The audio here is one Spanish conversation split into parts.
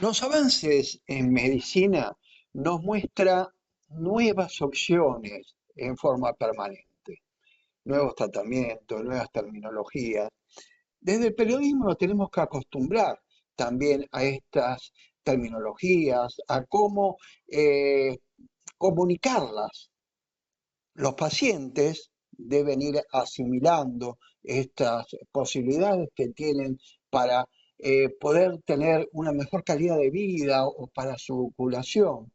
Los avances en medicina nos muestran nuevas opciones en forma permanente, nuevos tratamientos, nuevas terminologías. Desde el periodismo nos tenemos que acostumbrar también a estas terminologías, a cómo comunicarlas. Los pacientes deben ir asimilando estas posibilidades que tienen para poder tener una mejor calidad de vida o para su curación.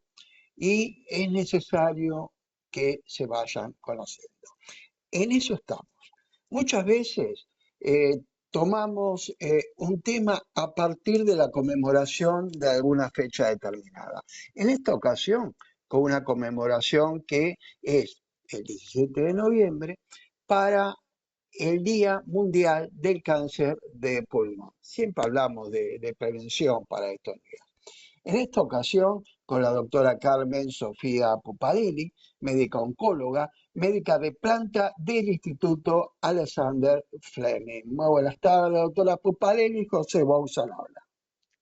Y es necesario que se vayan conociendo. En eso estamos. Muchas veces tomamos un tema a partir de la conmemoración de alguna fecha determinada. En esta ocasión, con una conmemoración que es el 17 de noviembre para el Día Mundial del Cáncer de Pulmón. Siempre hablamos de prevención para estos días. En esta ocasión, con la doctora Carmen Sofía Puparelli, médica oncóloga, médica de planta del Instituto Alexander Fleming. Muy buenas tardes, doctora Puparelli. José Bouza habla.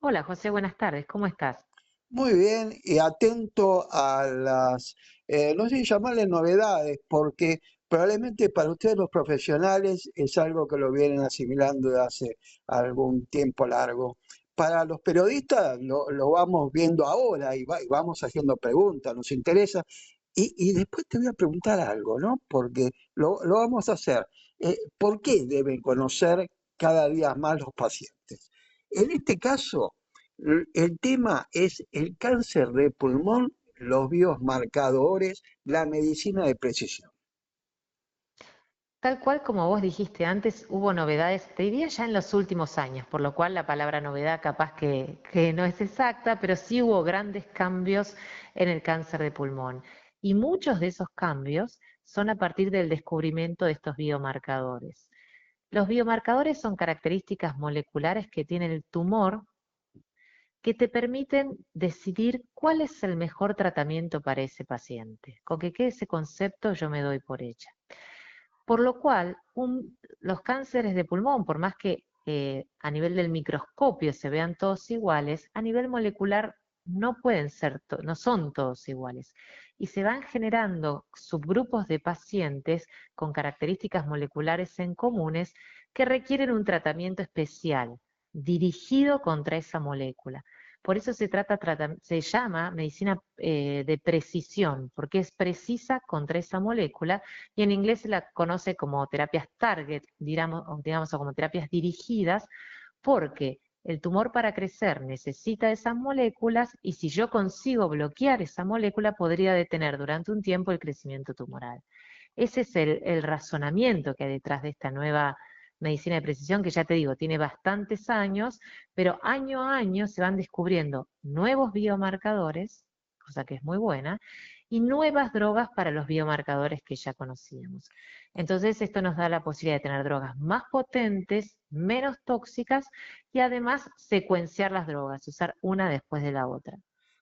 Hola José, buenas tardes, ¿cómo estás? Muy bien, y atento a las, no sé si llamarle novedades, porque probablemente para ustedes los profesionales es algo que lo vienen asimilando de hace algún tiempo largo. Para los periodistas lo vamos viendo ahora y vamos haciendo preguntas, nos interesa. Y después te voy a preguntar algo, ¿no? Porque lo vamos a hacer. ¿Por qué deben conocer cada día más los pacientes? En este caso, el tema es el cáncer de pulmón, los biomarcadores, la medicina de precisión. Tal cual como vos dijiste antes, hubo novedades, te diría ya en los últimos años, por lo cual la palabra novedad capaz que no es exacta, pero sí hubo grandes cambios en el cáncer de pulmón. Y muchos de esos cambios son a partir del descubrimiento de estos biomarcadores. Los biomarcadores son características moleculares que tiene el tumor que te permiten decidir cuál es el mejor tratamiento para ese paciente. Con que quede ese concepto yo me doy por hecha. Por lo cual, los cánceres de pulmón, por más que a nivel del microscopio se vean todos iguales, a nivel molecular no pueden ser, no son todos iguales. Y se van generando subgrupos de pacientes con características moleculares en comunes que requieren un tratamiento especial, dirigido contra esa molécula. Por eso se llama medicina de precisión, porque es precisa contra esa molécula y en inglés se la conoce como terapias target, digamos, o como terapias dirigidas, porque el tumor para crecer necesita esas moléculas y si yo consigo bloquear esa molécula podría detener durante un tiempo el crecimiento tumoral. Ese es el razonamiento que hay detrás de esta nueva medicina de precisión, que ya te digo, tiene bastantes años, pero año a año se van descubriendo nuevos biomarcadores, cosa que es muy buena, y nuevas drogas para los biomarcadores que ya conocíamos. Entonces, esto nos da la posibilidad de tener drogas más potentes, menos tóxicas y además secuenciar las drogas, usar una después de la otra.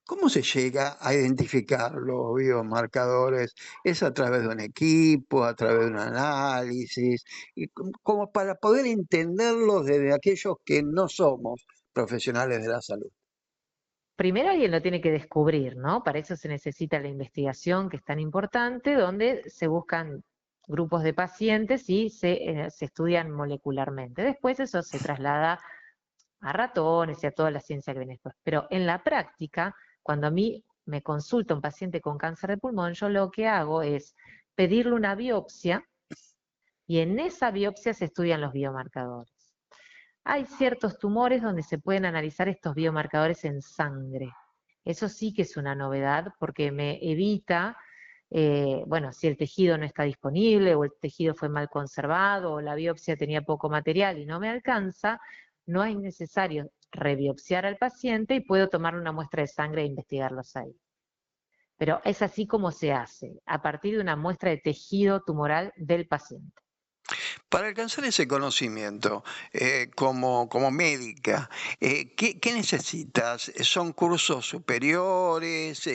¿Cómo se llega a identificar los biomarcadores? ¿Es a través de un equipo, a través de un análisis? Y como para poder entenderlos desde aquellos que no somos profesionales de la salud. Primero alguien lo tiene que descubrir, ¿no? Para eso se necesita la investigación, que es tan importante, donde se buscan grupos de pacientes y se estudian molecularmente. Después eso se traslada a ratones y a toda la ciencia que viene después. Pero en la práctica, cuando a mí me consulta un paciente con cáncer de pulmón, yo lo que hago es pedirle una biopsia y en esa biopsia se estudian los biomarcadores. Hay ciertos tumores donde se pueden analizar estos biomarcadores en sangre. Eso sí que es una novedad porque me evita, bueno, si el tejido no está disponible o el tejido fue mal conservado o la biopsia tenía poco material y no me alcanza, no es necesario rebiopsiar al paciente y puedo tomar una muestra de sangre e investigarlos ahí. Pero es así como se hace, a partir de una muestra de tejido tumoral del paciente. Para alcanzar ese conocimiento, como médica, ¿qué necesitas? ¿Son cursos superiores?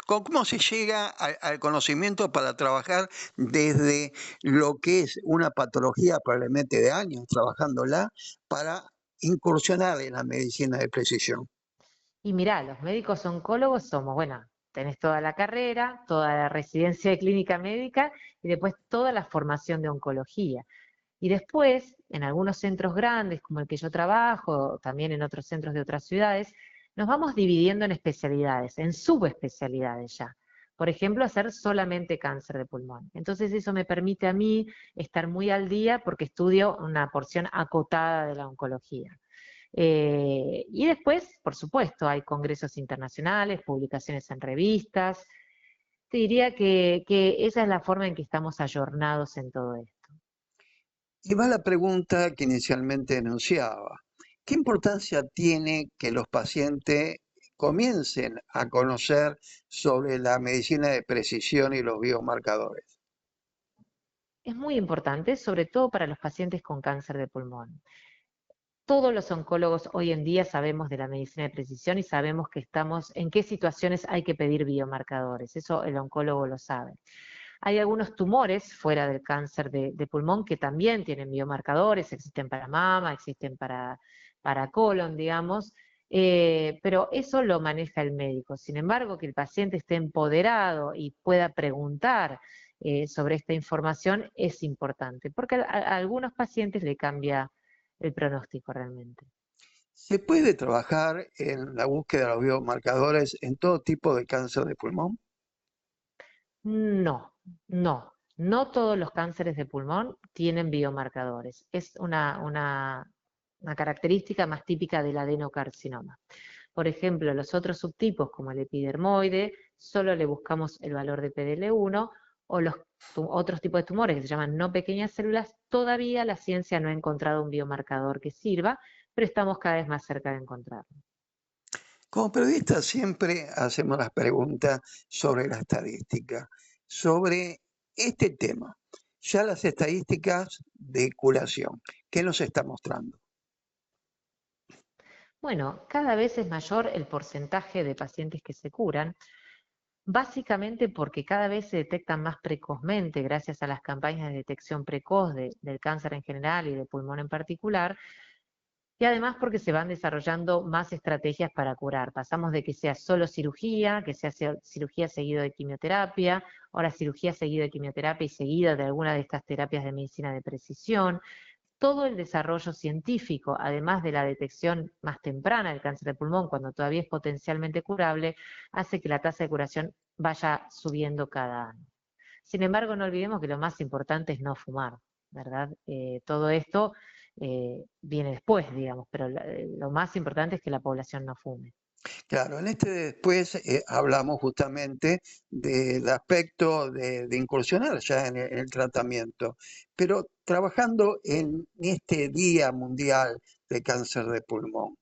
¿Cómo se llega al conocimiento para trabajar desde lo que es una patología probablemente de años trabajándola para incursionar en la medicina de precisión? Y mirá, los médicos oncólogos somos, bueno, tenés toda la carrera, toda la residencia de clínica médica y después toda la formación de oncología. Y después, en algunos centros grandes, como el que yo trabajo, o también en otros centros de otras ciudades, nos vamos dividiendo en especialidades, en subespecialidades ya. Por ejemplo, hacer solamente cáncer de pulmón. Entonces eso me permite a mí estar muy al día porque estudio una porción acotada de la oncología. Y después, por supuesto, hay congresos internacionales, publicaciones en revistas. Te diría que esa es la forma en que estamos ayornados en todo esto. Y va la pregunta que inicialmente enunciaba. ¿Qué importancia tiene que los pacientes comiencen a conocer sobre la medicina de precisión y los biomarcadores? Es muy importante, sobre todo para los pacientes con cáncer de pulmón. Todos los oncólogos hoy en día sabemos de la medicina de precisión y sabemos que estamos en qué situaciones hay que pedir biomarcadores. Eso el oncólogo lo sabe. Hay algunos tumores fuera del cáncer de pulmón que también tienen biomarcadores, existen para mama, existen para colon, digamos, pero eso lo maneja el médico. Sin embargo, que el paciente esté empoderado y pueda preguntar sobre esta información es importante, porque a algunos pacientes le cambia el pronóstico realmente. ¿Se puede trabajar en la búsqueda de los biomarcadores en todo tipo de cáncer de pulmón? No, no todos los cánceres de pulmón tienen biomarcadores. Es una característica más típica del adenocarcinoma. Por ejemplo, los otros subtipos, como el epidermoide, solo le buscamos el valor de PDL1, o los otros tipos de tumores que se llaman no pequeñas células, todavía la ciencia no ha encontrado un biomarcador que sirva, pero estamos cada vez más cerca de encontrarlo. Como periodistas siempre hacemos las preguntas sobre la estadística, sobre este tema. Ya las estadísticas de curación, ¿qué nos está mostrando? Bueno, cada vez es mayor el porcentaje de pacientes que se curan, básicamente porque cada vez se detectan más precozmente gracias a las campañas de detección precoz del cáncer en general y de pulmón en particular, y además porque se van desarrollando más estrategias para curar. Pasamos de que sea solo cirugía, que sea cirugía seguido de quimioterapia, ahora cirugía seguido de quimioterapia y seguida de alguna de estas terapias de medicina de precisión. Todo el desarrollo científico, además de la detección más temprana del cáncer de pulmón, cuando todavía es potencialmente curable, hace que la tasa de curación vaya subiendo cada año. Sin embargo, no olvidemos que lo más importante es no fumar, ¿verdad? Todo esto viene después, digamos, pero lo más importante es que la población no fume. Claro, en este después hablamos justamente del aspecto de incursionar ya en el tratamiento, pero trabajando en este Día Mundial de Cáncer de Pulmón,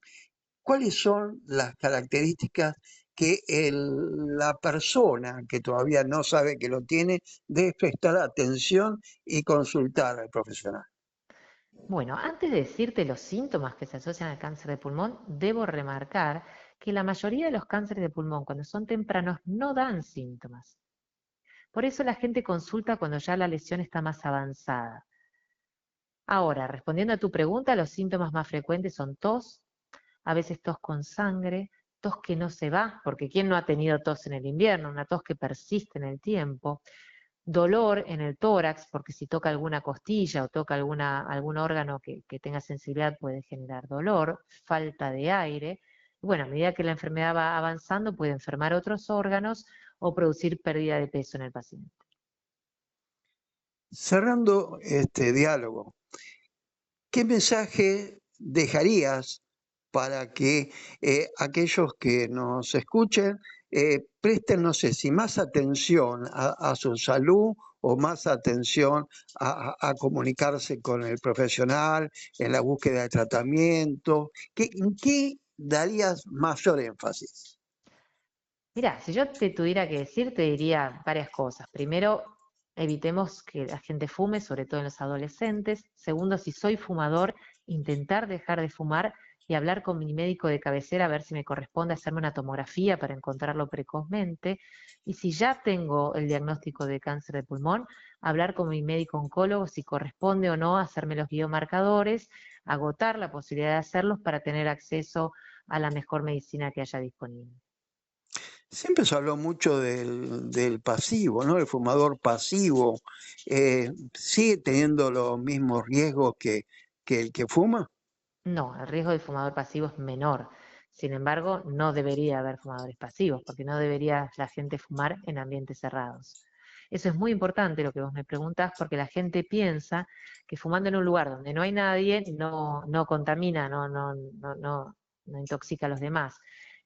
¿cuáles son las características que la persona que todavía no sabe que lo tiene debe prestar atención y consultar al profesional? Bueno, antes de decirte los síntomas que se asocian al cáncer de pulmón, debo remarcar que la mayoría de los cánceres de pulmón, cuando son tempranos, no dan síntomas. Por eso la gente consulta cuando ya la lesión está más avanzada. Ahora, respondiendo a tu pregunta, los síntomas más frecuentes son tos, a veces tos con sangre, tos que no se va, porque ¿quién no ha tenido tos en el invierno? Una tos que persiste en el tiempo, dolor en el tórax, porque si toca alguna costilla o toca algún órgano que tenga sensibilidad puede generar dolor, falta de aire. Bueno, a medida que la enfermedad va avanzando puede enfermar otros órganos o producir pérdida de peso en el paciente. Cerrando este diálogo, ¿qué mensaje dejarías para que aquellos que nos escuchen presten, no sé, si más atención a su salud o más atención a comunicarse con el profesional en la búsqueda de tratamiento? ¿En qué darías mayor énfasis? Mira, si yo te tuviera que decir, te diría varias cosas. Primero, evitemos que la gente fume, sobre todo en los adolescentes. Segundo, si soy fumador, intentar dejar de fumar y hablar con mi médico de cabecera a ver si me corresponde hacerme una tomografía para encontrarlo precozmente. Y si ya tengo el diagnóstico de cáncer de pulmón, hablar con mi médico oncólogo si corresponde o no hacerme los biomarcadores, agotar la posibilidad de hacerlos para tener acceso a la mejor medicina que haya disponible. Siempre se habló mucho del pasivo, ¿no? El fumador pasivo. ¿Sigue teniendo los mismos riesgos que el que fuma? No, el riesgo del fumador pasivo es menor. Sin embargo, no debería haber fumadores pasivos, porque no debería la gente fumar en ambientes cerrados. Eso es muy importante lo que vos me preguntás, porque la gente piensa que fumando en un lugar donde no hay nadie no contamina, no intoxica a los demás.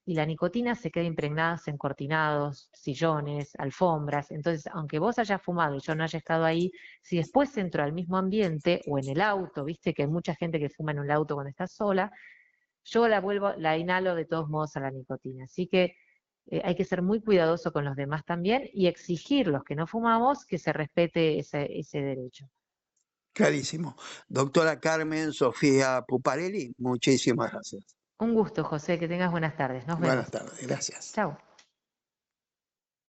Y la nicotina se queda impregnada en cortinados, sillones, alfombras. Entonces, aunque vos hayas fumado y yo no haya estado ahí, si después entro al mismo ambiente o en el auto, viste que hay mucha gente que fuma en el auto cuando está sola, yo la inhalo de todos modos a la nicotina. Así que hay que ser muy cuidadoso con los demás también y exigir los que no fumamos que se respete ese derecho. Clarísimo. Doctora Carmen Sofía Puparelli, muchísimas gracias. Un gusto, José, que tengas buenas tardes. Nos Buenas vemos. tardes, gracias. Chao.